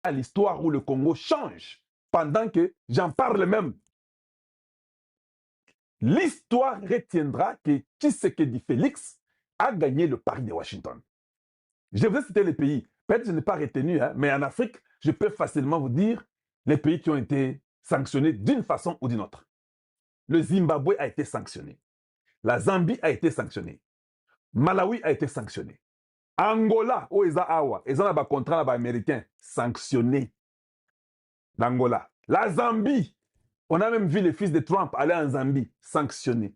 à l'histoire où le Congo change pendant que j'en parle même. L'histoire retiendra que Tshisekedi Félix a gagné le pari de Washington. Je vous ai cité les pays. Peut-être que je n'ai pas retenu, hein, mais en Afrique, je peux facilement vous dire les pays qui ont été sanctionnés d'une façon ou d'une autre. Le Zimbabwe a été sanctionné. La Zambie a été sanctionnée. Malawi a été sanctionné. Angola, où ils ont un contrat américain sanctionné. L'Angola. La Zambie, on a même vu les fils de Trump aller en Zambie, sanctionné.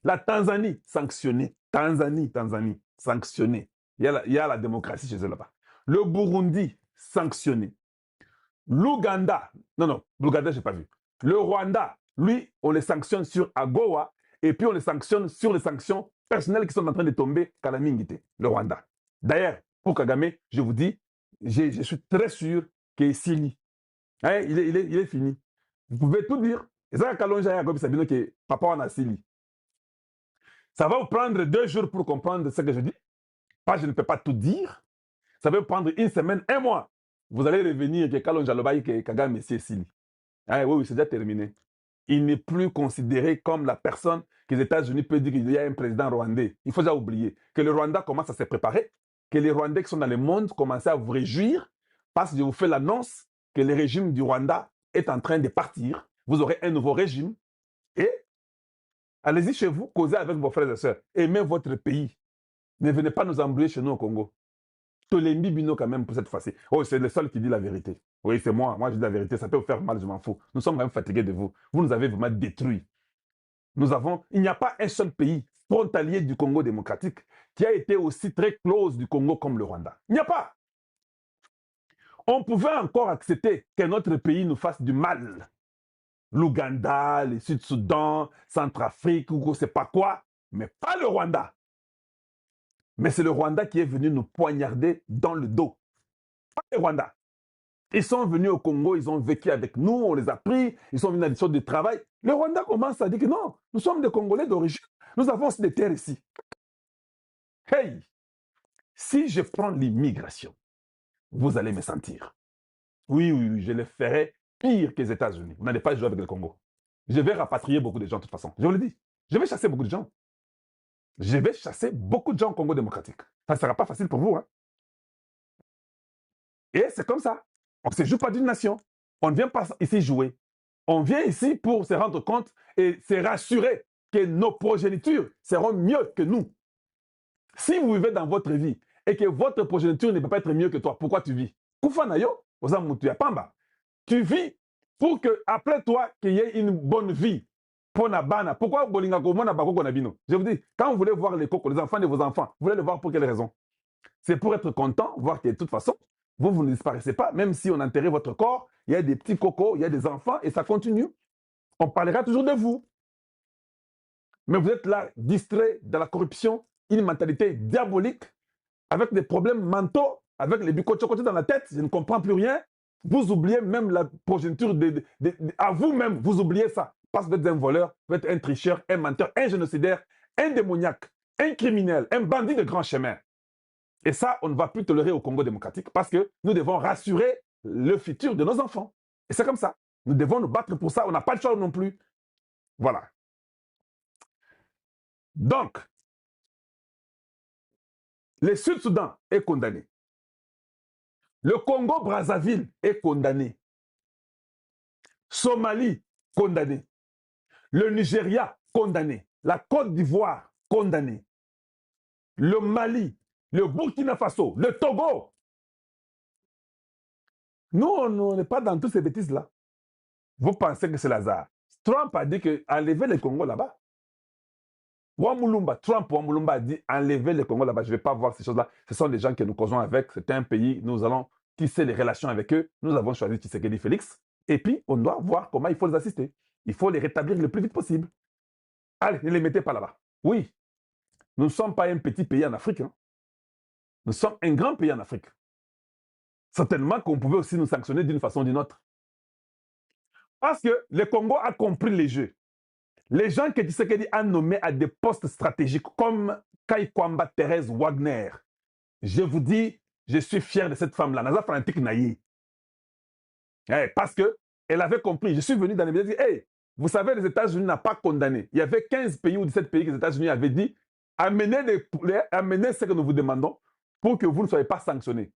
La Tanzanie, sanctionné. Tanzanie, sanctionné. Il y a la démocratie chez eux là-bas. Le Burundi, sanctionné. L'Ouganda, non, l'Ouganda, je n'ai pas vu. Le Rwanda, lui, on les sanctionne sur AGOA et puis on les sanctionne sur les sanctions personnelles qui sont en train de tomber Kalamingite, le Rwanda. D'ailleurs, pour Kagame, je vous dis, je suis très sûr que Sili, hein, il est fini. Vous pouvez tout dire. Et ça, Kalonja Yagobi Sabino, que papa en a Sili. Ça va vous prendre 2 jours pour comprendre ce que je dis. Pas, je ne peux pas tout dire. Ça va vous prendre 1 semaine, 1 mois. Vous allez revenir que Kalonja Lobaï, que Kagame, c'est Sili. Ah, oui, c'est déjà terminé. Il n'est plus considéré comme la personne que les États-Unis peuvent dire qu'il y a un président rwandais. Il faut déjà oublier que le Rwanda commence à se préparer, que les Rwandais qui sont dans le monde commencent à vous réjouir parce que je vous fais l'annonce que le régime du Rwanda est en train de partir. Vous aurez un nouveau régime et allez-y chez vous, causez avec vos frères et sœurs. Aimez votre pays. Ne venez pas nous embrouiller chez nous au Congo. Tolembi Bino quand même pour cette fois-ci. Oh, c'est le seul qui dit la vérité. Oui, c'est moi. Moi, je dis la vérité. Ça peut vous faire mal, je m'en fous. Nous sommes même fatigués de vous. Vous nous avez vraiment détruits. Il n'y a pas un seul pays frontalier du Congo démocratique qui a été aussi très close du Congo comme le Rwanda. Il n'y a pas. On pouvait encore accepter que notre pays nous fasse du mal. L'Ouganda, le Sud-Soudan, Centrafrique, ou je ne sais pas quoi, mais pas le Rwanda. Mais c'est le Rwanda qui est venu nous poignarder dans le dos. Pas le Rwanda. Ils sont venus au Congo, ils ont vécu avec nous, on les a pris, ils sont venus dans des sortes de travail. Le Rwanda commence à dire que non, nous sommes des Congolais d'origine, nous avons aussi des terres ici. Hey, si je prends l'immigration, vous allez me sentir. Oui, je le ferai pire que les États-Unis. Vous n'allez pas jouer avec le Congo. Je vais rapatrier beaucoup de gens de toute façon. Je vous le dis. Je vais chasser beaucoup de gens. Je vais chasser beaucoup de gens au Congo démocratique. Ça ne sera pas facile pour vous. Hein. Et c'est comme ça. On ne se joue pas d'une nation. On ne vient pas ici jouer. On vient ici pour se rendre compte et se rassurer que nos progénitures seront mieux que nous. Si vous vivez dans votre vie et que votre progéniture ne peut pas être mieux que toi, pourquoi tu vis? Tu vis pour que après toi, qu'il y ait une bonne vie. Pourquoi je vous dis, quand vous voulez voir les cocos, les enfants de vos enfants, vous voulez les voir pour quelle raison? C'est pour être content, voir que de toute façon, vous ne disparaissez pas, même si on enterrait votre corps, il y a des petits cocos, il y a des enfants, et ça continue. On parlera toujours de vous. Mais vous êtes là, distrait dans la corruption, une mentalité diabolique, avec des problèmes mentaux, avec les bicochocotés dans la tête, je ne comprends plus rien. Vous oubliez même la progéniture à vous-même, vous oubliez ça. Parce que vous êtes un voleur, vous êtes un tricheur, un menteur, un génocidaire, un démoniaque, un criminel, un bandit de grand chemin. Et ça, on ne va plus tolérer au Congo démocratique parce que nous devons rassurer le futur de nos enfants. Et c'est comme ça. Nous devons nous battre pour ça. On n'a pas de choix non plus. Voilà. Donc, le Sud-Soudan est condamné. Le Congo-Brazzaville est condamné. Somalie, condamné. Le Nigeria, condamné. La Côte d'Ivoire, condamné. Le Mali, le Burkina Faso, le Togo. Nous, on n'est pas dans toutes ces bêtises-là. Vous pensez que c'est l'hasard. Trump a dit qu'enlever les Congo là-bas. Trump a dit enlever les Congo là-bas. Je ne vais pas voir ces choses-là. Ce sont des gens que nous causons avec. C'est un pays, nous allons tisser les relations avec eux. Nous avons choisi Tshisekedi Félix. Et puis, on doit voir comment il faut les assister. Il faut les rétablir le plus vite possible. Allez, ne les mettez pas là-bas. Oui, nous ne sommes pas un petit pays en Afrique. Hein. Nous sommes un grand pays en Afrique. Certainement qu'on pouvait aussi nous sanctionner d'une façon ou d'une autre. Parce que le Congo a compris les jeux. Les gens que Tshisekedi a nommés à des postes stratégiques comme Kaikwamba Thérèse Wagner, je vous dis, je suis fier de cette femme-là. Naza Frantic Naye. Parce qu'elle avait compris. Je suis venu dans les médias et dit, hey, vous savez, les États-Unis n'ont pas condamné. Il y avait 15 pays ou 17 pays que les États-Unis avaient dit, amenez ce que nous vous demandons pour que vous ne soyez pas sanctionnés.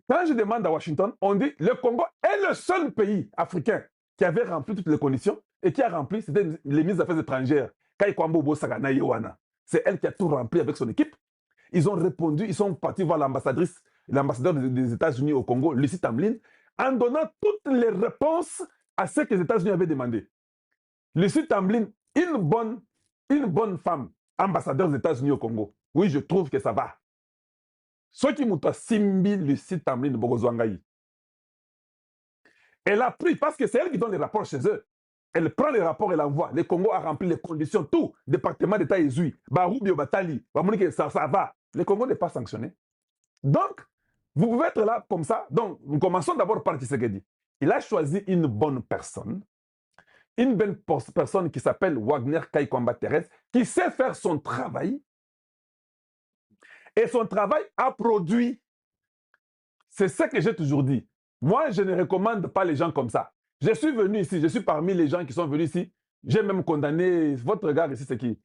Quand je demande à Washington, on dit le Congo est le seul pays africain qui avait rempli toutes les conditions et qui a rempli, c'était les ministres des Affaires étrangères. C'est elle qui a tout rempli avec son équipe. Ils ont répondu, ils sont partis voir l'ambassadeur des États-Unis au Congo, Lucie Tamlin, en donnant toutes les réponses à ce que les États-Unis avaient demandé. Lucie Tamlin, une bonne femme, ambassadeur des États-Unis au Congo. Oui, je trouve que ça va. Ceux qui m'ont simbi Lucie Tamlin de Bogozwangaï. Elle a pris, parce que c'est elle qui donne les rapports chez eux. Elle prend les rapports et l'envoie. Le Congo a rempli les conditions, tout. Département d'État Ezui, Barubio Batali, ça va. Le Congo n'est pas sanctionné. Donc, vous pouvez être là comme ça. Donc, nous commençons d'abord par Tshisekedi. Il a choisi une bonne personne qui s'appelle Wagner Kaikwamba Thérèse, qui sait faire son travail. Et son travail a produit. C'est ce que j'ai toujours dit. Moi, je ne recommande pas les gens comme ça. Je suis venu ici, je suis parmi les gens qui sont venus ici. J'ai même condamné, votre regard ici, c'est qui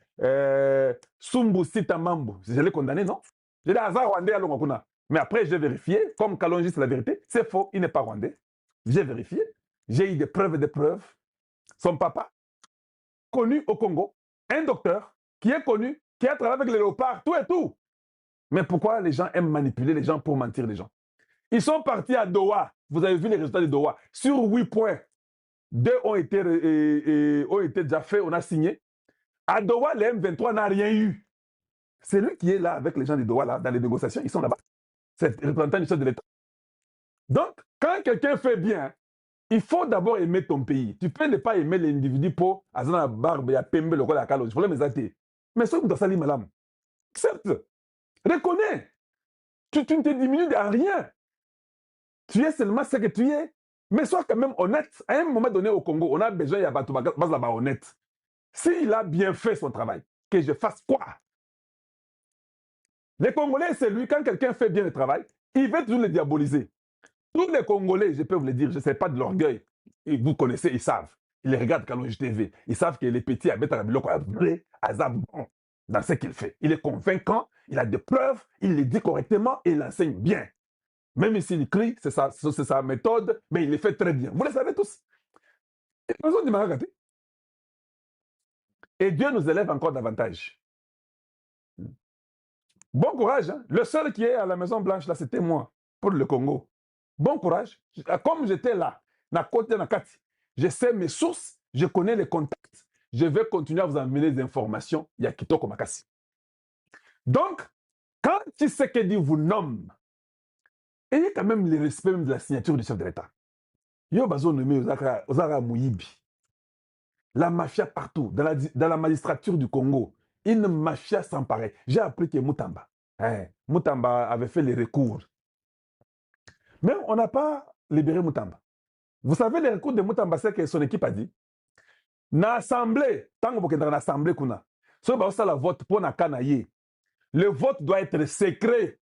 Sumbu Sitamambu. Je l'ai condamné, non? J'ai dit, Azar Rwandais à Longokuna. Mais après, j'ai vérifié, comme Kalonji, c'est la vérité, c'est faux, il n'est pas rwandais. J'ai vérifié, j'ai eu des preuves et des preuves. Son papa, connu au Congo, un docteur qui est connu, qui a travaillé avec les léopards, tout et tout. Mais pourquoi les gens aiment manipuler les gens pour mentir les gens? Ils sont partis à Doha. Vous avez vu les résultats de Doha. Sur 8 points, 2 ont été déjà faits, on a signé. À Doha, le M23 n'a rien eu. C'est lui qui est là avec les gens de Doha, là, dans les négociations. Ils sont là-bas. C'est le représentant du chef de l'État. Donc, quand quelqu'un fait bien, il faut d'abord aimer ton pays. Tu peux ne pas aimer l'individu pour Azana Barbe, ya Pembe, le roi de la Kalo. Je voulais me zater. Mais ce que tu as sali, madame, certes, reconnais. Tu ne te diminues à rien. Tu es seulement ce que tu es. Mais sois quand même honnête. À un moment donné au Congo, on a besoin d'être honnête. S'il a bien fait son travail, que je fasse quoi? Les Congolais, c'est lui, quand quelqu'un fait bien le travail, il veut toujours le diaboliser. Tous les Congolais, je peux vous le dire, je ne sais pas de l'orgueil. Vous connaissez, ils savent. Ils les regardent quand TV. Ils savent que les petits habitent à la bon dans ce qu'il fait. Il est convaincant, il a des preuves, il les dit correctement et il enseigne bien. Même s'il crie, c'est sa méthode, mais il le fait très bien. Vous le savez tous. Et Dieu nous élève encore davantage. Bon courage. Hein? Le seul qui est à la Maison Blanche, là, c'était moi, pour le Congo. Bon courage. Comme j'étais là, je sais mes sources, je connais les contacts. Je vais continuer à vous amener des informations. Il y a Kitoko Makassi. Donc, quand Tshisekedi vous nomme, ayez quand même le respect même de la signature du chef de l'État. Yo bazo nommé Ozara Mouyibi. La mafia partout, dans la magistrature du Congo, une mafia sans pareil. J'ai appris que Moutamba, Moutamba avait fait les recours. Mais on n'a pas libéré Moutamba. Vous savez, les recours de Moutamba, c'est que son équipe a dit, na assemblée, tant que vous êtes dans l'assemblée, si vous avez le vote pour na kanaye, le vote doit être secret.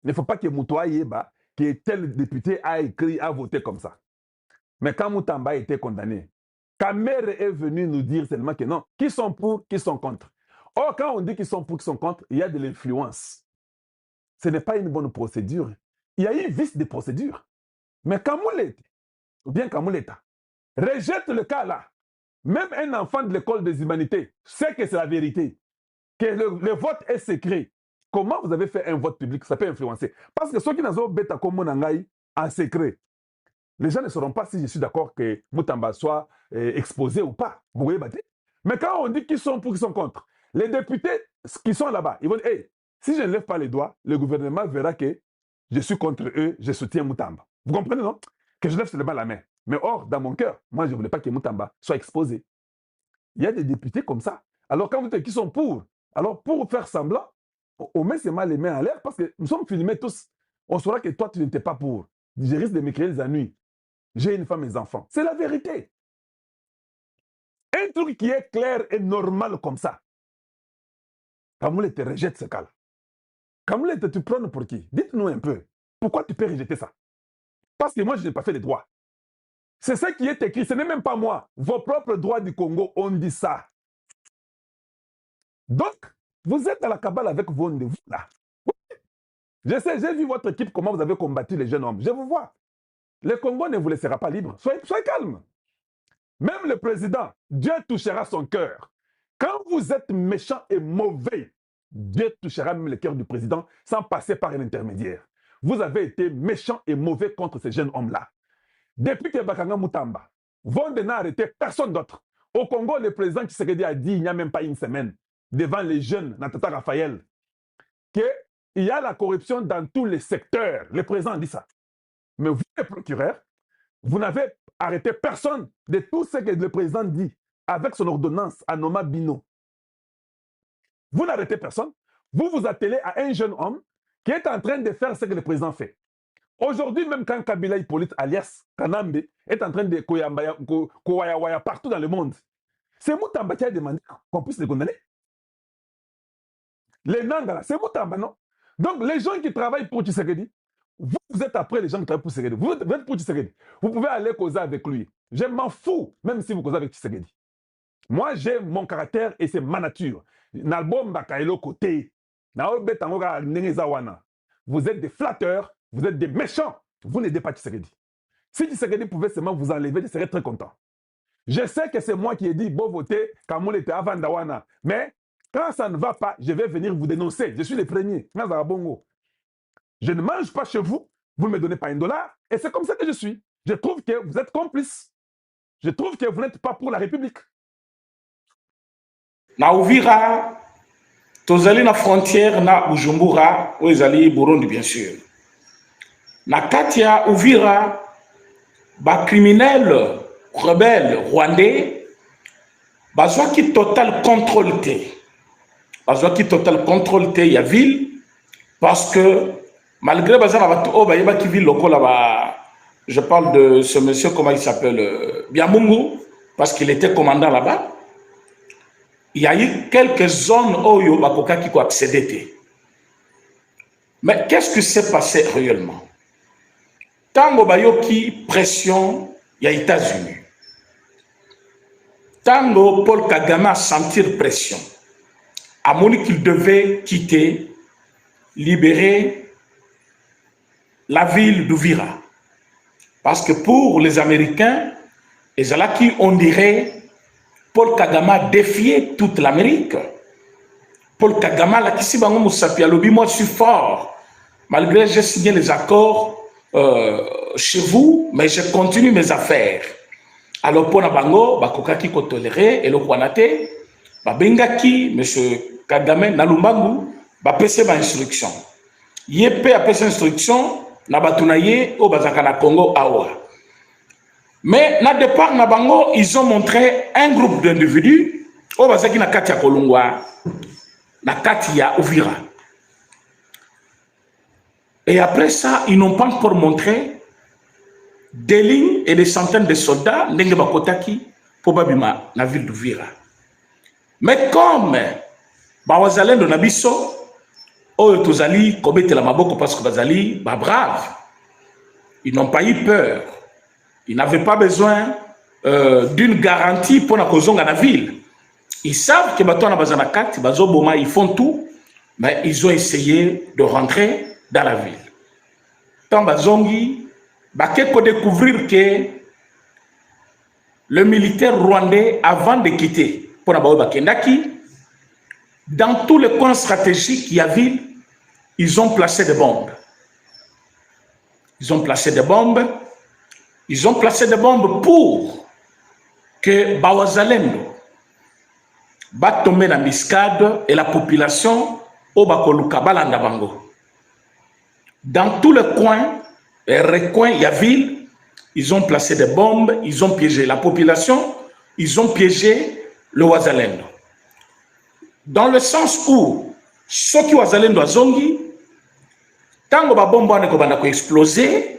Il ne faut pas que Moutouaye Yeba, que tel député a écrit, a voté comme ça. Mais quand Moutamba a été condamné, Kamere est venu nous dire seulement que non, qui sont pour, qui sont contre. Or, quand on dit qu'ils sont pour, qui sont contre, il y a de l'influence. Ce n'est pas une bonne procédure. Il y a eu vice de procédure. Mais Kamouleta, ou bien Kamouleta, rejette le cas là. Même un enfant de l'école des humanités sait que c'est la vérité, que le vote est secret. Comment vous avez fait un vote public? Ça peut influencer. Parce que ceux qui n'ont pas bêta comme Monangaï en secret, les gens ne sauront pas si je suis d'accord que Moutamba soit exposé ou pas. Vous voyez, mais quand on dit qu'ils sont pour, qu'ils sont contre, les députés qui sont là-bas, ils vont dire, hey, si je ne lève pas les doigts, le gouvernement verra que je suis contre eux, je soutiens Moutamba. Vous comprenez, non? Que je lève seulement la main. Mais or, dans mon cœur, moi, je ne voulais pas que Moutamba soit exposé. Il y a des députés comme ça. Alors, quand vous dites qu'ils sont pour, alors pour faire semblant, on met seulement les mains en l'air parce que nous sommes filmés tous. On saura que toi, tu n'étais pas pour. Je risque de me créer des ennuis. J'ai une femme et des enfants. C'est la vérité. Un truc qui est clair et normal comme ça. Kamoulé te rejette ce cas-là. Kamoulé, tu prends pour qui? Dites-nous un peu. Pourquoi tu peux rejeter ça? Parce que moi, je n'ai pas fait les droits. C'est ça qui est écrit, ce n'est même pas moi. Vos propres droits du Congo ont dit ça. Donc, vous êtes à la cabale avec vos vous là. Je sais, j'ai vu votre équipe, comment vous avez combattu les jeunes hommes. Je vous vois. Le Congo ne vous laissera pas libre. Soyez calme. Même le président, Dieu touchera son cœur. Quand vous êtes méchant et mauvais, Dieu touchera même le cœur du président sans passer par un intermédiaire. Vous avez été méchant et mauvais contre ces jeunes hommes-là. Depuis que Bakanga Moutamba, Vonde n'a arrêté personne d'autre. Au Congo, le président Tshisekedi a dit il n'y a même pas une semaine, devant les jeunes, Natata Raphaël, qu'il y a la corruption dans tous les secteurs. Le président a dit ça. Mais vous, les procureurs, vous n'avez arrêté personne de tout ce que le président dit avec son ordonnance à Noma Bino. Vous n'arrêtez personne. Vous vous attelez à un jeune homme qui est en train de faire ce que le président fait. Aujourd'hui, même quand Kabila Hippolyte alias Kanambe est en train de koyawaya partout dans le monde, c'est Moutamba qui a demandé qu'on puisse les condamner. Les Nangala, c'est Moutamba, non? Donc, les gens qui travaillent pour Tshisekedi, vous êtes après les gens qui travaillent pour Tshisekedi. Vous êtes pour Tshisekedi. Vous pouvez aller causer avec lui. Je m'en fous, même si vous causez avec Tshisekedi. Moi, j'ai mon caractère et c'est ma nature. Vous êtes des flatteurs, vous êtes des méchants. Vous n'aidez pas Tshisekedi. Si Tshisekedi pouvait seulement vous enlever, je serais très content. Je sais que c'est moi qui ai dit, bon voter, Kamoul était avant Dawana. Mais quand ça ne va pas, je vais venir vous dénoncer. Je suis le premier. Je ne mange pas chez vous, vous ne me donnez pas $1. Et c'est comme ça que je suis. Je trouve que vous êtes complices. Je trouve que vous n'êtes pas pour la République. Na Uvira, tozali na frontière na Bujumbura, où ezali Burundi bien sûr. Na Katia Uvira, ba criminel rebelle rwandais, bazwa ki total contrôle te. Bazwa ki total contrôle te ya ville, parce que malgré bazana batu o ba yeba ki ville lokola ba, je parle de ce monsieur, comment il s'appelle, Biamungu, parce qu'il était commandant là-bas. Il y a eu quelques zones où il y a qui ont accédé. Mais qu'est-ce qui s'est passé réellement? Tango bayoki pression, il y a les États-Unis. Tango Paul Kagame a senti pression. A moni qu'il devait quitter, libérer la ville d'Uvira. Parce que pour les Américains, les Alaki, on dirait Paul Kagame a défié toute l'Amérique. Paul Kagame, là, qui s'y bango Moussapi, moi je suis fort. Malgré j'ai signé les accords chez vous, mais je continue mes affaires. Alors pour Nabango, Bakokaki ko toléré, et le Kwanate, Bengaki, M. Kagame, Nalumbangu, pese ma instruction. Yépe a pese instruction, Nabatunaye, au Bazakana Congo, Awa. Mais, na départ, Nabango, ils ont montré un groupe d'individus, au Bazaki na Katia Kolungwa, na Katia Uvira. Et après ça, ils n'ont pas encore montré des lignes et des centaines de soldats, Ndenge Bakotaki, pour Babima, la ville d'Uvira. Mais comme, Bawazalen de Nabiso, oh, Tozali, Kobete la Maboko, parce que Bazali, brave, ils n'ont pas eu peur. Ils n'avaient pas besoin d'une garantie pour la cause de la ville. Ils savent que ils font tout, mais ils ont essayé de rentrer dans la ville. Tant Bazongi, il faut découvrir que le militaire rwandais, avant de quitter pour Kendaki, dans tous les coins stratégiques qu'il y avait, ils ont placé des bombes. Ils ont placé des bombes. Ils ont placé des bombes pour que Bawazalendo va tomber dans l'embuscade et la population au Bakoluka Balanda Bango. Dans tous les coins et recoins, il y a ville, ils ont placé des bombes, ils ont piégé la population, ils ont piégé le Wazalendo. Dans le sens où ceux qui Wazalendo a zongi, tant que la bombe a explosé,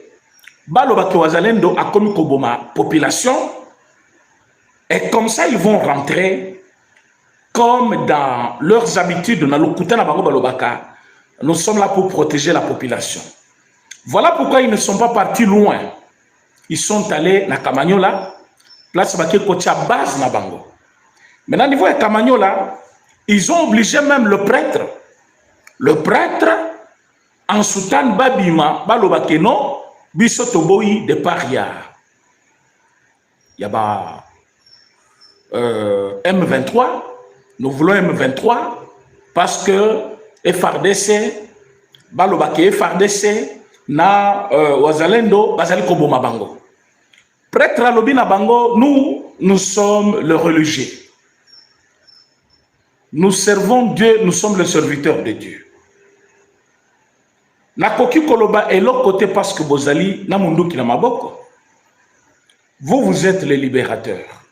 Balobaki Wazalendo a commis Koboma population, et comme ça ils vont rentrer comme dans leurs habitudes. Nous sommes là pour protéger la population. Voilà pourquoi ils ne sont pas partis loin. Ils sont allés à Kamanyola, place Baké Kotia base na bango. Maintenant, au niveau de Kamanyola, ils ont obligé même le prêtre. Le prêtre, en Soutan Babima, Balobakeno, Bisotoboyi de Paria. Il y a M23, nous voulons M23 parce que FRDC, Balobake FRDC, na Wazalendo, Bazali Koboma Bango. Prêtre Alobina Bango, nous sommes le religieux. Nous servons Dieu, nous sommes le serviteur de Dieu. Nakoki Koloba est l'autre côté parce que Bozali, Namunduki Namaboko. Vous êtes les libérateurs.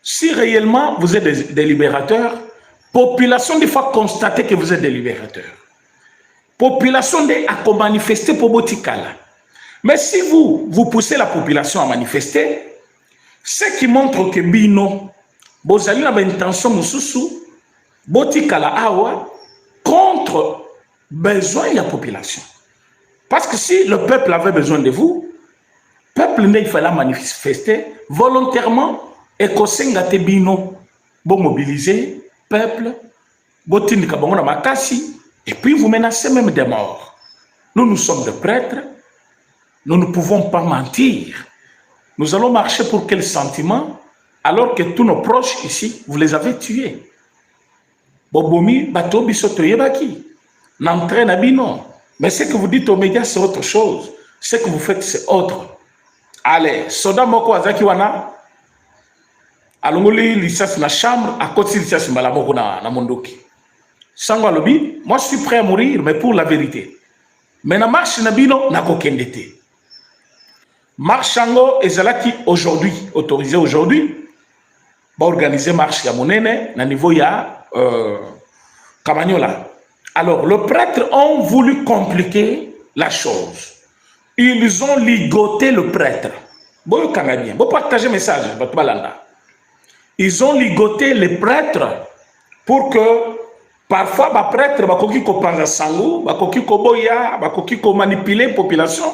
Si réellement vous êtes des libérateurs, population des fois constater que vous êtes des libérateurs. Population des à manifester pour Botikala. Mais si vous poussez la population à manifester, ce qui montre que Bino, Bozali a une intention Moussousou, Botikala Awa, contre besoin de la population. Parce que si le peuple avait besoin de vous, le peuple il fallait manifester volontairement et que Bino, bon mobiliser, peuple, Botindika Bango Makasi, et puis vous menacez même des morts. Nous sommes des prêtres, nous ne pouvons pas mentir. Nous allons marcher pour quel sentiment alors que tous nos proches ici, vous les avez tués. Bobomi, Batobi Sotoyebaki, n'entraîne à Bino. Mais ce que vous dites aux médias, c'est autre chose. Ce que vous faites, c'est autre. Allez, Soda Moko Azakiwana, Alongoli, l'issas na chambre, à côté de l'issas Malamoko na Mondoki. Sango Alobi, moi je suis prêt à mourir, mais pour la vérité. Mais na marche na Bino, na kokendete. Marchango et Zalaki aujourd'hui, autorisé aujourd'hui, va organiser marche à Monene, na niveau ya Kamanyola. Alors, les prêtres ont voulu compliquer la chose. Ils ont ligoté le prêtre. Bon, Canadien, bon, partagez le message. Ils ont ligoté les prêtres pour que parfois, les prêtres, ils peuvent manipuler la population,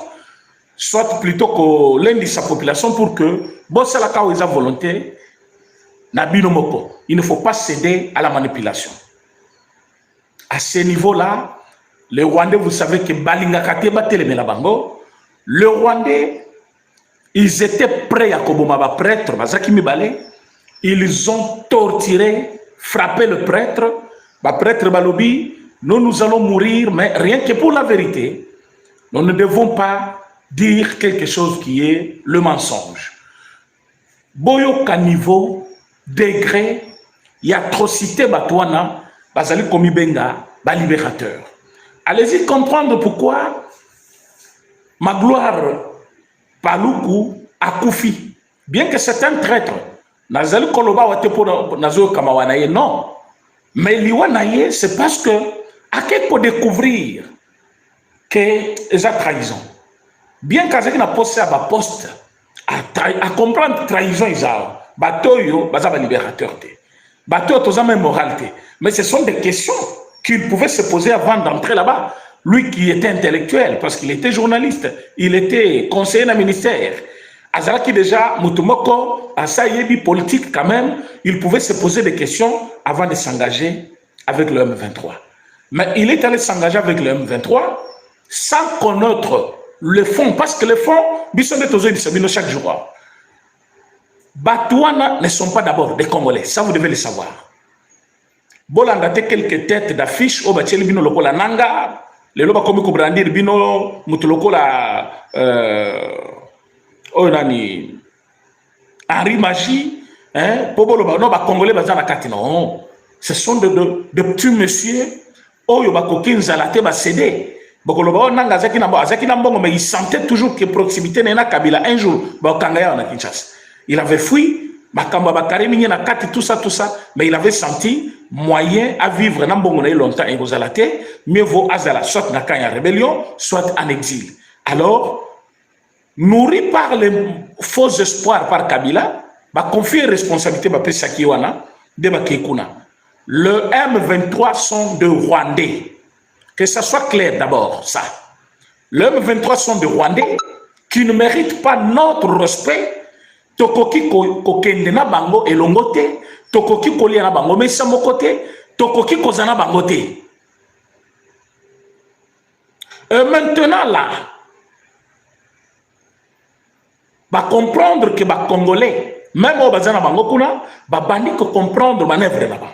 soit plutôt que l'un de sa population pour que, bon, c'est la cause de volonté, il ne faut pas céder à la manipulation. À ce niveau-là, les Rwandais, vous savez que le Rwandais, ils étaient prêts à Koboma prêtre, ils ont torturé, frappé le prêtre, prêtre Balobi, nous allons mourir, mais rien que pour la vérité, nous ne devons pas dire quelque chose qui est le mensonge. Boyo niveau, degré, il y a atrocité Batouana, Bazali Komibenga, libérateur. Allez-y comprendre pourquoi ma gloire Paloukou a Koufi. Bien que c'est un traître, Nazali Koloba Wate pour Nazo Kamawanaye, non. Mais Liwanaye, c'est parce que, à quel point découvrir que c'est trahison. Bien qu'Azaki n'a posté à ma poste, à comprendre trahison, Batoyo, Bazaba libérateur. Batoyo, Toza même moralité. Mais ce sont des questions qu'il pouvait se poser avant d'entrer là-bas. Lui qui était intellectuel, parce qu'il était journaliste, il était conseiller d'un ministère. Azalaki déjà, Mutumoko, Asayebi politique quand même, il pouvait se poser des questions avant de s'engager avec le M23. Mais il est allé s'engager avec le M23 sans connaître le fond, parce que le fond, chaque jour. Batouana ne sont pas d'abord des Congolais, ça vous devez le savoir. Bolandate quelques têtes d'affiches, au Bacheli Bino Lokola Nanga, les loba comme Brandir Bino, Mutulokola Onani, Henri Magie, Pobolo, non, Congolais Bazana Katino. Ce sont de petits messieurs, Oyo Bakokin Zalate Basede. Bokoloba Nanga Zaki Nambongo, mais il sentait toujours que proximité n'a Kabila. Un jour, Bakangaya na Kinshasa. Il avait fui, tout ça, mais il avait senti moyen à vivre longtemps et mieux vaut Azala, soit en rébellion, soit en exil. Alors, nourri par les faux espoirs par Kabila, confier responsabilité à Pesakiwana, de Bakekuna. Le M23 sont de Rwandais. Que ça soit clair d'abord, ça. Les M23 sont des Rwandais qui ne méritent pas notre respect. Tokoki kokende na bango elongote, tokoki kolia na bango mesa mokote, tokoki kozana bangote. Et maintenant là, va comprendre que les Congolais, même au bazana bango kuna, va bandi ko comprendre manœuvre na bango.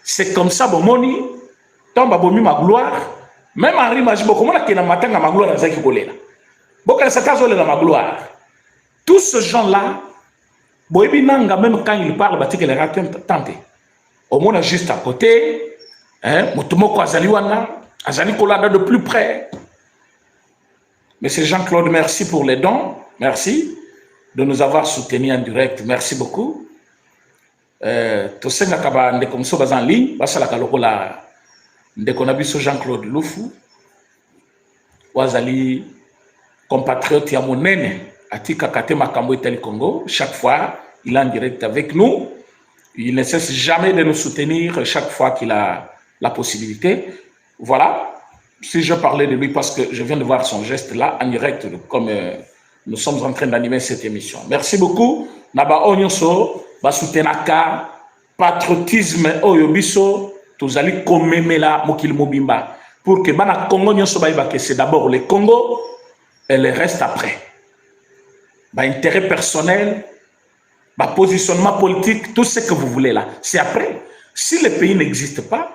C'est comme ça bomoni, tomba bomi ma gloire, même Henri Majibo comment la kena matanga ma gloire azaki kolela. Boka sa kazo la ma gloire. Tous ces gens-là, boyebi nanga même quand ils parlent, bati que les ratés tenté. Au moins juste à côté, hein, motomoko azali wana, azali kolanda de plus près. Mais c'est Jean-Claude, merci pour les dons. Merci de nous avoir soutenus en direct. Merci beaucoup. Tosenga kaba ndeko mso bazan ligne, basala kalokola ndeko nabiso Jean-Claude Lufu. Wazali compatriote ya monene atika kate makambo etali Congo. Chaque fois, il est en direct avec nous. Il ne cesse jamais de nous soutenir chaque fois qu'il a la possibilité. Voilà. Si je parlais de lui parce que je viens de voir son geste là en direct comme nous sommes en train d'animer cette émission. Merci beaucoup. Naba onyonso ba soutenaka patriotisme oyobiso tozali komemela mokili mobimba pour que bana Congo nyonso ba que c'est d'abord le Congo et le reste après. Ba intérêt personnel, ba positionnement politique, tout ce que vous voulez là, c'est après. Si le pays n'existe pas,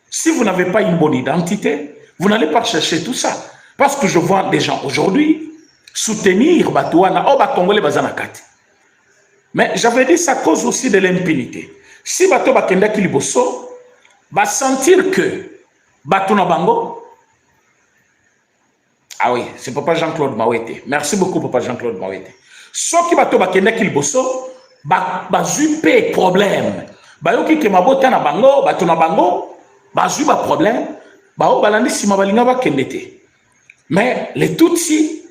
si vous n'avez pas une bonne identité, vous n'allez pas chercher tout ça. Parce que je vois des gens aujourd'hui soutenir Batouana, oh, Congolais Bazanakati. Mais j'avais dit ça cause aussi de l'impunité. Si Bato Bakenda Kiliboso va sentir que Batouna Bango, ah oui, c'est Papa Jean-Claude Mawete. Merci beaucoup, Papa Jean-Claude Mawete. Ce qui Bato Bakenda Kiliboso, Bazupe problème. Bayoki ke Mabota na Bango, Batouna Bango, Bazuba problème. Mais les Tutsis,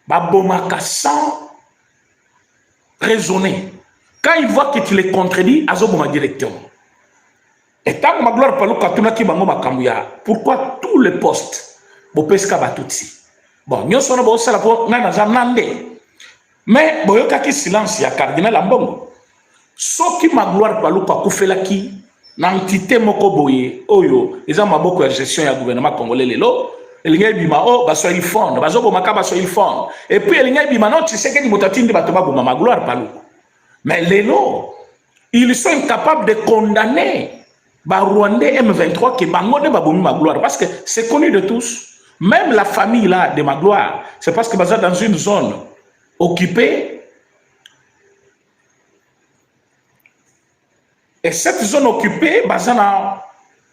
Babomaka sans raisonner. Quand ils voient que tu les contredis, Azoboma directement. Et tant que ma gloire parle katuna ki bango makambuya, pourquoi tous les postes bopeska batutsi? Bon, nous sommes bon ça la pour nana zamnande. Mais boyoka ki silence ya cardinal Ambongo. Soki ma gloire parle kakufela ki n'entité moko boye oyo eza maboko ya gestion ya gouvernement congolais lelo elinga bima o baso il fond bazo bo makaba so il fond et puis elinga bima non tu sais que ni motatindi bato ba ma gloire palu mais lelo ils sont incapables de condamner ba Rwandais M23 qui bango de babomi ma gloire parce que c'est connu de tous, même la famille là de ma gloire, c'est parce que baza dans une zone occupée. Et cette zone occupée, bazana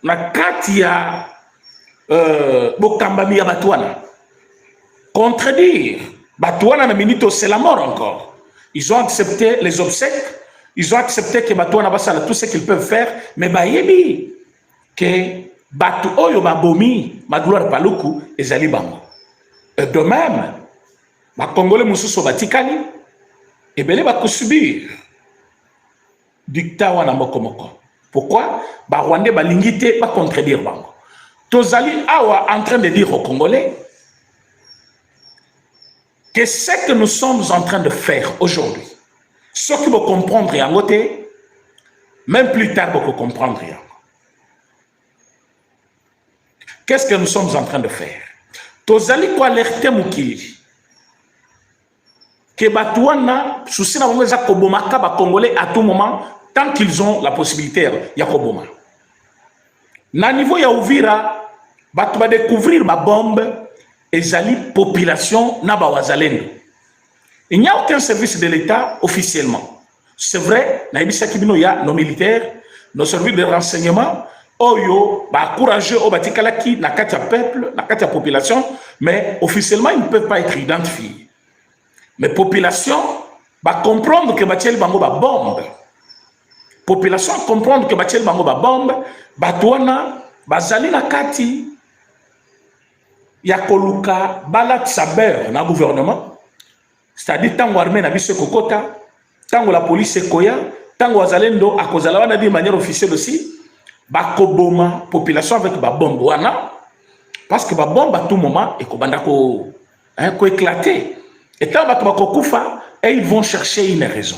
na katia bokambami ya Batouana. Contredire Batouana na minito, c'est la mort encore. Ils ont accepté les obsèques, ils ont accepté que Batouana basala tout ce qu'ils peuvent faire, mais bayebi que Batou oyo babomi ma gloire paluku ezali bango. Et de même, ma Congolais mususu batikani et belé ba subir. Dictat wana mokomoko. Pourquoi? Ba Rwandais ba lingité ba contredire bango. Tozali awa en train de dire aux Congolais que ce que nous sommes en train de faire aujourd'hui, ce qui vont comprendre en côté, même plus tard vont comprendre. Qu'est-ce que nous sommes en train de faire? Tozali ko alerter mukili. Que Batouana, souci na bango za kobomaka ba Congolais à tout moment, tant qu'ils ont la possibilité ya koboma. Na niveau ya Uvira, Batou va découvrir ma bombe et zali population na ba wazalendo. Il n'y a aucun service de l'État officiellement. C'est vrai, na ibisa kibino ya nos militaires, nos services de renseignement, oyo ba courageux au batikalaki na katia peuple, na katia population, mais officiellement ils ne peuvent pas être identifiés. Mais population va comprendre que Batiel Bango va bombe. Population comprendre que Batiel Bango va bombe. Batouana, Bazali na kati, Yakoluka, Balat Saber, na gouvernement. C'est-à-dire, tant l'armée n'a vu ce kokota, tant la police est koya, tant Wazalendo, à cause de la manière officielle aussi, Bakoboma, population avec ba bombe. Parce que bombe à tout moment et qu'on éclater. Et tant que kufa, et ils vont chercher une raison.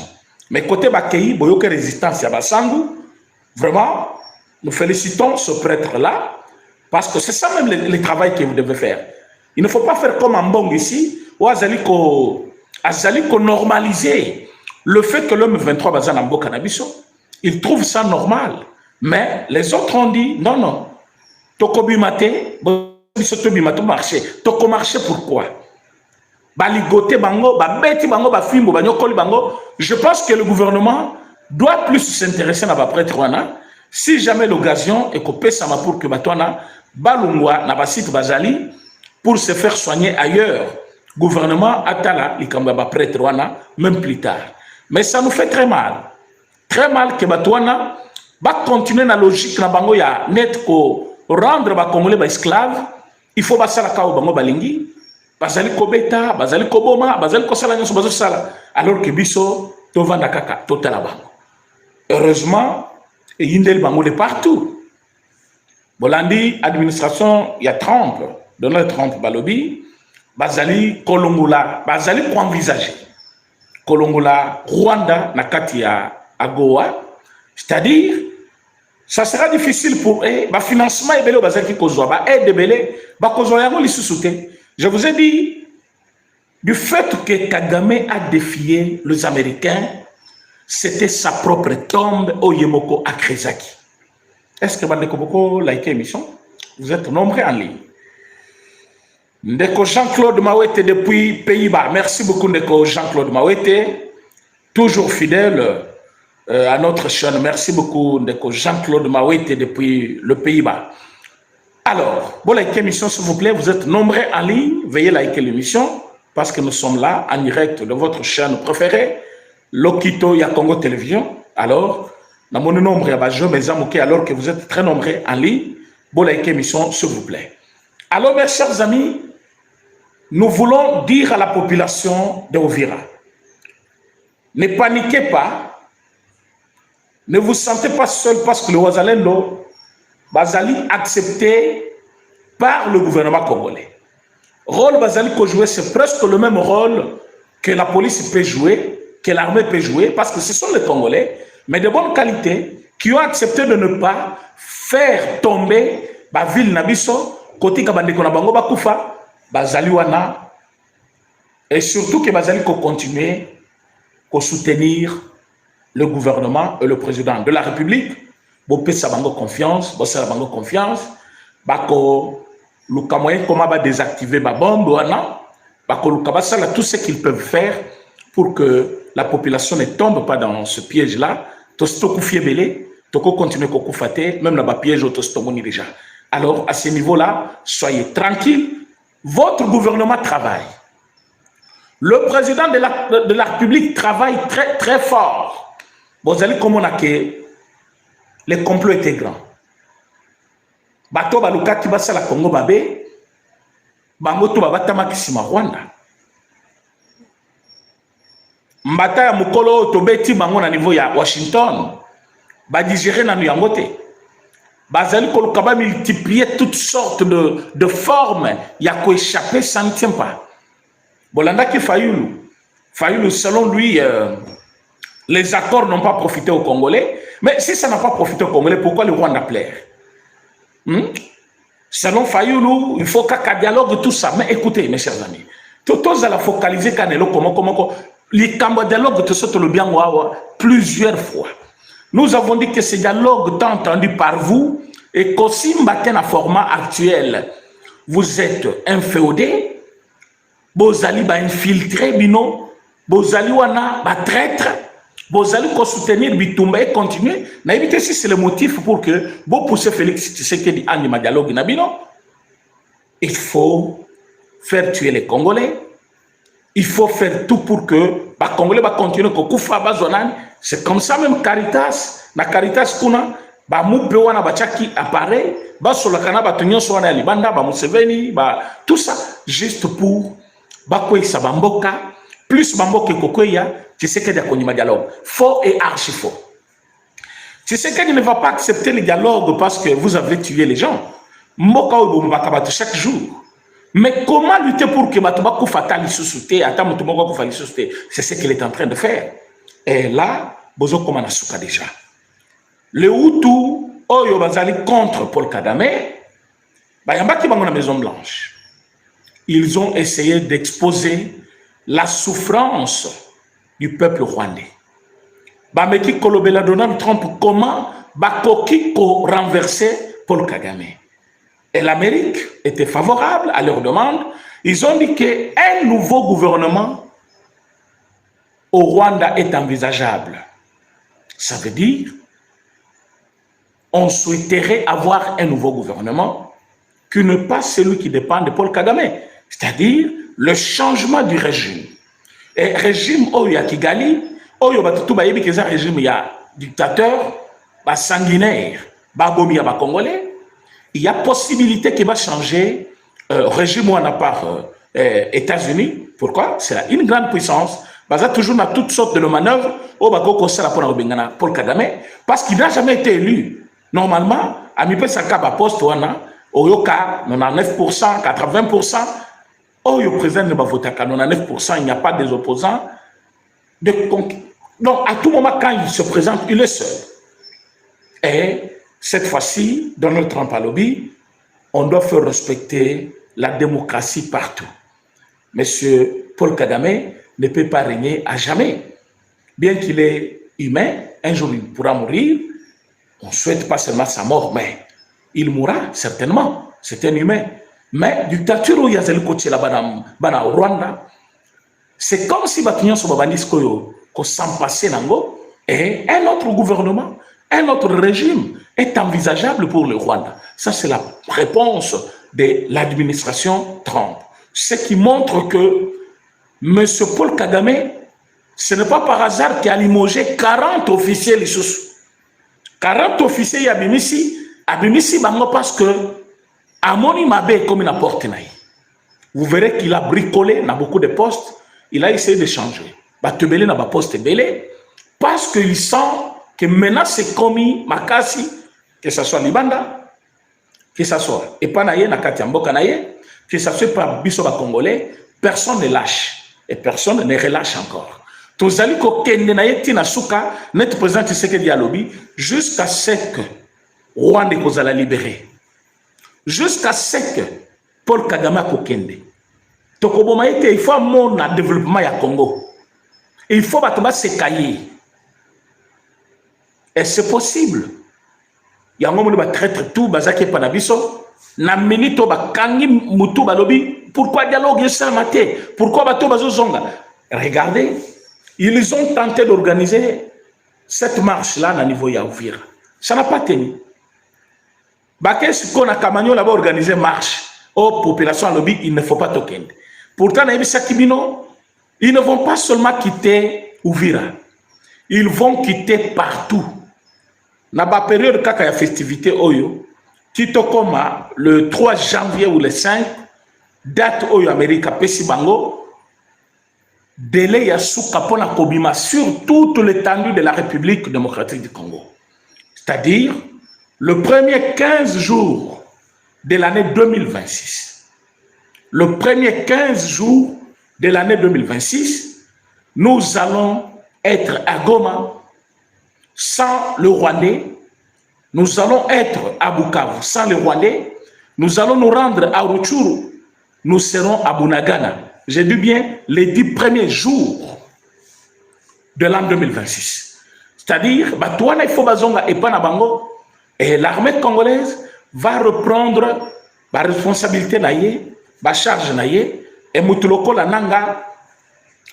Mais côté Bakei, boyoke résistance à Basangu, vraiment, nous félicitons ce prêtre-là, parce que c'est ça même le travail que vous devez faire. Il ne faut pas faire comme en Bong ici, où Azaliko normaliser le fait que l'homme 23 bazan en Bo Cannabiso. Ils trouvent ça normal. Mais les autres ont dit non, non. Toko bimate, biso bimate marché. Toko marché pourquoi? Baligote bango, babeti bango, bafimbo, banyokoli bango. Je pense que le gouvernement doit plus s'intéresser à la prêtre wana. Si jamais l'occasion est coupée, ça m'a pour que batouana balungwa na basit bazali pour se faire soigner ailleurs. Gouvernement atala likamba ba prêtre wana même plus tard. Mais ça nous fait très mal. Très mal que batouana va continuer la logique na bango ya net ko rendre ba congolais ba esclaves. Il faut basala ka bango balingi. Bazali kobeta, bazali koboma, bazali kosala nyoso bazo sala. Alors que biso tovanda kaka totala bango. Heureusement, yindel bango de partout. Bolandi administration ya Trump, Donald Trump balobi, bazali kolongola, bazali ko envisager. Kolongola Rwanda na kati ya Agoa, c'est-à-dire ça sera difficile pour eux, ba financement ebele bazali kozwa, ba aide ebele, ba kozwa yango lisusuté. Je vous ai dit, du fait que Kagame a défié les Américains, c'était sa propre tombe au Yemoko à Krezaki. Est-ce que Bandeko Boko like émission? Vous êtes nombreux en ligne. Ndeko Jean-Claude Mawete depuis Pays-Bas. Merci beaucoup Ndeko Jean-Claude Mawete. Toujours fidèle à notre chaîne. Merci beaucoup Ndeko Jean-Claude Mawete depuis le Pays-Bas. Alors, bon, likez l'émission, s'il vous plaît. Vous êtes nombreux en ligne. Veuillez liker l'émission parce que nous sommes là en direct de votre chaîne préférée, Lokito Yakongo Télévision. Alors, dans mon nombre, alors que vous êtes très nombreux en ligne, bon, likez l'émission, s'il vous plaît. Alors, mes chers amis, nous voulons dire à la population de Uvira, ne paniquez pas, ne vous sentez pas seul parce que le Ouazalendo Bazali accepté par le gouvernement congolais. Rôle Bazali que jouer, c'est presque le même rôle que la police peut jouer, que l'armée peut jouer, parce que ce sont les Congolais, mais de bonne qualité, qui ont accepté de ne pas faire tomber la ville Nabiso, côté Kabandeko na Bango Bakufa, Bazali Wana, et surtout que Bazali ko continuer à soutenir le gouvernement et le président de la République. Bopé sa bango confiance, bossa la bango confiance, bako luka moyen comment va désactiver ma bombe ou non, bako luka bassa tout ce qu'ils peuvent faire pour que la population ne tombe pas dans ce piège là. Tosto koufie belé, toko continuer ko koufate, même la piège au tosto moni déjà. Alors à ce niveau là, soyez tranquille, votre gouvernement travaille. Le président de la République travaille très très fort. Vous allez comme on a que les complots étaient grands. Bato baluka ki basala Congo babe, bangoto babatama kisima Rwanda. Mbata ya mukolo tobeti bango na niveau ya Washington, ba digérer na yangote. Bazali koluka ba multiplier toutes sortes de formes ya ko échapper, ça ne tient pas. Bolanda ki Fayulu selon lui les accords n'ont pas profité aux Congolais. Mais si ça n'a pas profité aux Congolais, pourquoi le Rwanda plaire? Selon Fayulu, il faut qu'un dialogue, tout ça. Mais écoutez, mes chers amis, tout à la focaliser comment les dialogue te sautent le bien plusieurs fois. Nous avons dit que ce dialogue tant entendu par vous et qu'aussi matin à format actuel, vous êtes inféodés, vous allez infiltrer, bino, vous allez traître. Vous allez soutenir Bitumba et continuer. N'évitez si c'est le motif pour que vous poussez Félix Tshisekedi en dialogue nabino. Il faut faire tuer les Congolais. Il faut faire tout pour que les Congolais continuent à c'est comme ça même Caritas. Na Caritas kuna ba mupe wana bachaki apparaît ba solakana ba tunyo so wana libanda ba Museveni ba tout ça juste pour ba kwesa bamboka plus bamboka kokoya. Tshisekedi a connu ma dialogue. Faux et archi faux. Tshisekedi ne va pas accepter le dialogue parce que vous avez tué les gens. Mboka oyo bomaka bato chaque jour. Mais comment lutter pour que bato bakufa ta lisusu te, ata mutu moko akufa lisusu te? C'est ce qu'il est en train de faire. Et là, bozo koma na suka déjà. Le Hutu oyo bazali contre Paul Kagame, bayambaki bango na Maison Blanche. Ils ont essayé d'exposer la souffrance du peuple rwandais. Bameki kolobela Donald Trump comment bakoki ko renverser Paul Kagame. Et l'Amérique était favorable à leur demande. Ils ont dit qu'un nouveau gouvernement au Rwanda est envisageable. Ça veut dire on souhaiterait avoir un nouveau gouvernement qui n'est pas celui qui dépend de Paul Kagame, c'est-à-dire le changement du régime. Et régime Oya Kigali, Oyo Batutu Bayebi Keza régime ya dictateur, ba sanguinaire, ba bomi ya ba Congolais, il y a possibilité qu'il va changer régime à part États-Unis. Pourquoi? C'est une grande puissance. Baza toujours dans toutes sortes de manœuvres au Bako Sala Paul Kagame, parce qu'il n'a jamais été élu. Normalement, à mi peu sakaba poste wana, Oyoka 99%, 80%, Oyo président ne va voter qu'à 99%, il n'y a pas des opposants. Donc à tout moment quand il se présente, il est seul. Et cette fois-ci, Donald Trump a lobby, on doit faire respecter la démocratie partout. Monsieur Paul Kagame ne peut pas régner à jamais. Bien qu'il est humain, un jour il pourra mourir. On ne souhaite pas seulement sa mort, mais il mourra certainement. C'est un humain. Mais dictature où il y a le côté là-bas au Rwanda, c'est comme si Batignon Sobabanisko ko s'en passait nango et un autre gouvernement, un autre régime est envisageable pour le Rwanda. Ça, c'est la réponse de l'administration Trump. Ce qui montre que M. Paul Kagame, ce n'est pas par hasard qu'il a limogé 40 officiers les sous. 40 officiers à Bimisi, parce que Amoni Mabe comme une porte. Vous verrez qu'il a bricolé dans beaucoup de postes. Il a essayé de changer. Batebele n'a pas poste belé parce qu'il sent que maintenant c'est commis Makasi, que ce soit Libanda, que ce soit Epanaye, Nakatiamboka Naye, que ce soit par Bissoba Congolais, personne ne lâche et personne ne relâche encore. Tozali ko kende na yeti na suka net président Tshisekedi alobi jusqu'à ce que Rwanda kozala libéré. Jusqu'à ce que Paul Kagame ko kende. Tokoboma yete il faut mon développement ya Congo. Il faut battre se cahier. Et c'est possible. Il y a un moment où il traite tout bazaki panabiso na minito bakangi mutu balobi pourquoi dialogue ça maté? Pourquoi bato bazo zonga? Regardez. Ils ont tenté d'organiser cette marche-là à niveau Yaouvira. Ça n'a pas tenu. Qu'est-ce qu'on a Kamagno là-bas organisé marche aux populations lobby, il ne faut pas token. Pourtant, ils ne vont pas seulement quitter Ouvira. Ils vont quitter partout. Dans la période de la festivité, Tito Koma, le 3 janvier ou le 5, date Oyo America Pesibango, délai Yasuka Pona Kobima sur toute l'étendue de la République démocratique du Congo. C'est-à-dire le premier 15 jours de l'année 2026. Le premier 15 jours de l'année 2026, nous allons être à Goma sans le Rwandais. Nous allons être à Bukavu sans le Rwandais. Nous allons nous rendre à Rutshuru. Nous serons à Bunagana. J'ai dit bien les 10 premiers jours de l'an 2026. C'est-à-dire, et l'armée congolaise va reprendre la responsabilité, la charge, et Moutuloko la nanga,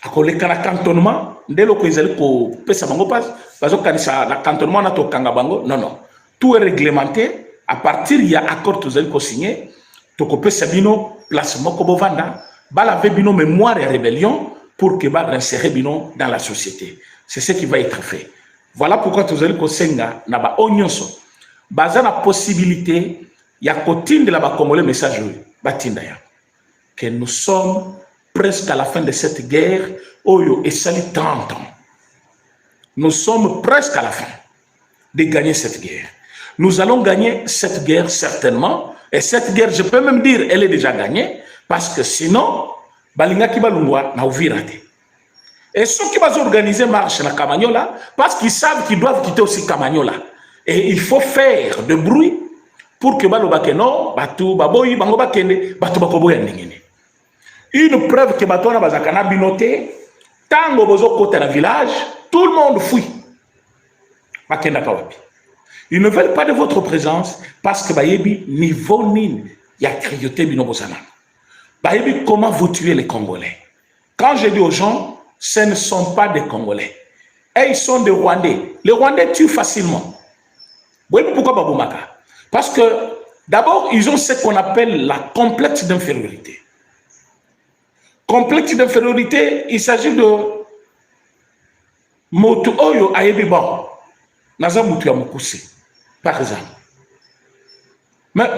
à le cantonnement, dès lors qu'ils ont pesa bango passe, parce que le cantonnement n'a pas bango. Non, non. Tout est réglementé. À partir il y a accord que vous allez signer, tu peux sabino placement comme vanda. Bala bino mémoire et rébellion pour que va insérer bino dans la société. C'est ce qui va être fait. Voilà pourquoi tu as senga na ba onyonso. Baza la possibilité ya kotinde la ba congolais message batinda ya que nous sommes presque à la fin de cette guerre oyo et sali 30 ans. Nous sommes presque à la fin de gagner cette guerre. Nous allons gagner cette guerre certainement Et cette guerre, je peux même dire, elle est déjà gagnée, parce que sinon, balinga ki balungwa na Uvira te. Et ceux qui vont organiser marche na Kamanyola, parce qu'ils savent qu'ils doivent quitter aussi Kamanyola. Et il faut faire de bruit pour que balobake non, batu baboyi bango bakende, batu bakoboya ndengene. Une preuve que batu na bazakana binoté, tango bozo kota na village, tout le monde fuit. Bakenda kawapi. Ils ne veulent pas de votre présence parce que bayebi niveau nin ya crioté bino bozana. Bayebi comment vous tuez les Congolais. Quand je dis aux gens, ce ne sont pas des Congolais. Et ils sont des Rwandais. Les Rwandais tuent facilement. Vous voyez pourquoi Baboumaka? Parce que d'abord, ils ont ce qu'on appelle la complexe d'infériorité. Complexe d'infériorité, il s'agit de Motu Oyo Ayebi Bon. Naza Mutu Yamukuse, par exemple. Mais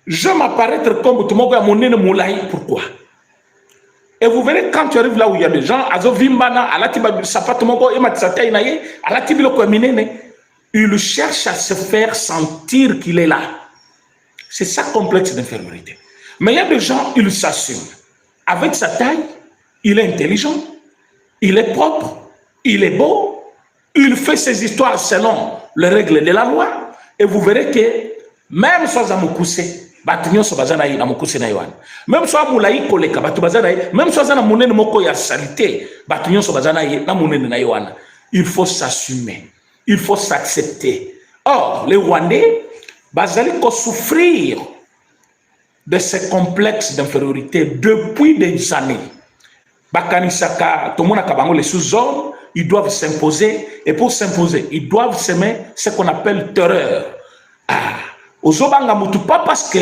je m'apparaître comme Tumogo Yamonene Moulaï, pourquoi? Et vous verrez, quand tu arrives là où il y a des gens, il cherche à se faire sentir qu'il est là. C'est ça complexe d'infériorité. Mais il y a des gens, ils s'assument. Avec sa taille, il est intelligent, il est propre, il est beau, il fait ses histoires selon les règles de la loi. Et vous verrez que même sans Amokuse, même soit moulaï koleka batu bazana même soit na monene moko ya salité batu nyonso bazana na monene na yoana. Il faut s'assumer, il faut s'accepter. Or les Rwandais bazali ko souffrir de ces complexes d'infériorité depuis des années. Bakanisaka tomona kabango les sous-hommes, ils doivent s'imposer, et pour s'imposer ils doivent semer ce qu'on appelle terreur. Ozobanga mutu pas parce que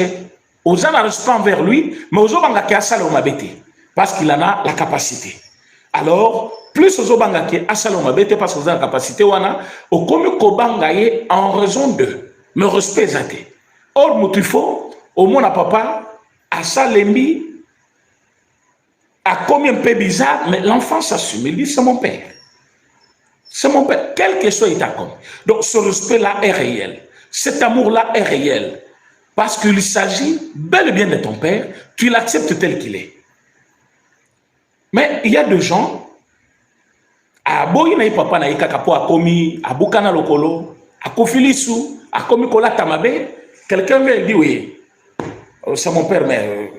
Ozana respect envers lui, mais Ozobanga ki asala omabete parce qu'il en a la capacité. Alors, plus Ozobanga ki asala omabete parce qu'il a la capacité, wana okomi kobanga ye en raison de me respect zate. Or mutu faut au moins papa asalembi a commis un peu bizarre, mais l'enfant s'assume. Il dit c'est mon père. C'est mon père, quel que soit l'état comme. Donc ce respect-là est réel. Cet amour-là est réel. Parce qu'il s'agit bel et bien de ton père, tu l'acceptes tel qu'il est. Mais il y a des gens, à Boyina papa na ikakapo a commis, à Bukana Lokolo, à Kofilisu, à commis Kola Tamabe, quelqu'un vient dire oui, c'est mon père, mais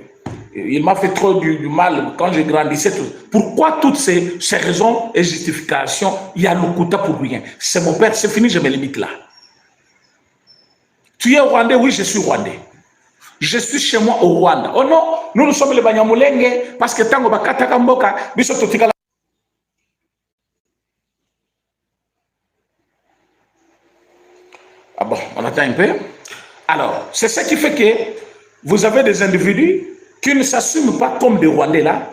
il m'a fait trop du mal quand j'ai grandissé. Pourquoi toutes ces raisons et justifications, il y a le quota pour rien? C'est mon père, c'est fini, je me limite là. Tu es Rwandais? Oui, je suis Rwandais. Je suis chez moi au Rwanda. Oh non, nous sommes les Banyamulenge parce que tango bakataka mboka biso totikala. Ah bon, on attend un peu. Alors, c'est ce qui fait que vous avez des individus qui ne s'assument pas comme des Rwandais là.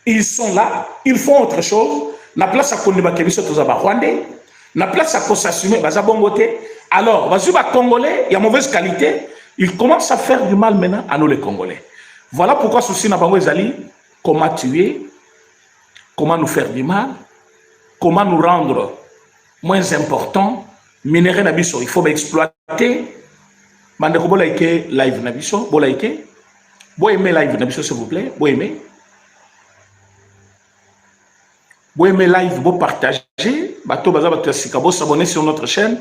Ils sont là, ils font autre chose. Na place à Kondeba Kebiso Tozaba Rwandais. Na place à s'assumer, Bazabongote. Alors, Bazuba Congolais, il y a mauvaise qualité. Ils commencent à faire du mal maintenant à nous les Congolais. Voilà pourquoi ceci n'a pas Zali, comment tuer, comment nous faire du mal, comment nous rendre moins importants. Minerai Nabiso, il faut exploiter. Mandeko Bolaike live Nabiso, Bolaike. Vous aimez live Nabiso, s'il vous plaît. Vous aimez. Vous aimez live, vous partagez. Bato Bazabato Sikabo, s'abonner sur notre chaîne.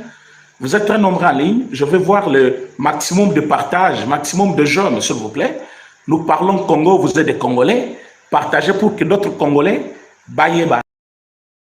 Vous êtes très nombreux en ligne. Je vais voir le maximum de partage, maximum de jeunes, s'il vous plaît. Nous parlons Congo, vous êtes des Congolais. Partagez pour que d'autres Congolais, Bayeba.